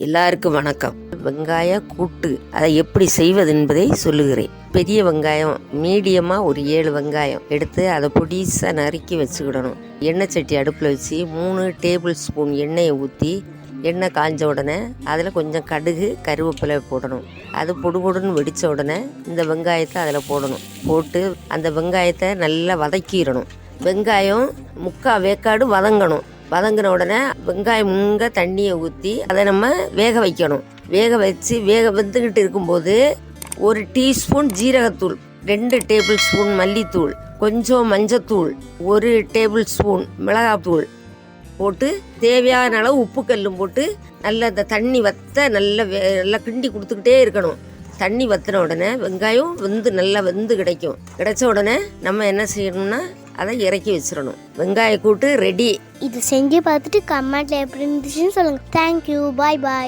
எல்லாருக்கும் வணக்கம். வெங்காய கூட்டு அதை எப்படி செய்வது என்பதை சொல்லுகிறேன். பெரிய வெங்காயம் மீடியமாக ஒரு 7 வெங்காயம் எடுத்து அதை பொடிசாக நறுக்கி வச்சுக்கிடணும். எண்ணெய் சட்டி அடுப்பில் வச்சு 3 டேபிள் ஸ்பூன் எண்ணெயை ஊற்றி எண்ணெய் காஞ்ச உடனே அதில் கொஞ்சம் கடுகு கருவேப்பிலை போடணும். அது பொடுன்னு வெடித்த உடனே இந்த வெங்காயத்தை அதில் போடணும். போட்டு அந்த வெங்காயத்தை நல்லா வதக்கிடணும். வெங்காயம் 3/4 வேக்காடு வதங்கணும். வதங்கின உடனே வெங்காயம் முங்க தண்ணியை ஊற்றி அதை நம்ம வேக வைக்கணும். வேக வெந்துக்கிட்டு இருக்கும்போது 1 டீஸ்பூன் ஜீரகத்தூள், 2 டேபிள் ஸ்பூன் மல்லித்தூள், கொஞ்சம் மஞ்சத்தூள், 1 டேபிள் ஸ்பூன் மிளகாத்தூள் போட்டு தேவையான அளவு உப்பு கல்லும் போட்டு நல்லா இந்த தண்ணி வற்ற நல்லா கிண்டி கொடுத்துக்கிட்டே இருக்கணும். தண்ணி வற்றின உடனே வெங்காயம் நல்லா வெந்து கிடைச்ச உடனே நம்ம என்ன செய்யணும்னா அதை இறக்கி வச்சிடணும். வெங்காய கூட்டு ரெடி. இது செஞ்சு பார்த்துட்டு கமெண்ட்ல எப்படி இருந்துச்சுன்னு சொல்லுங்க. தேங்க்யூ. பாய்.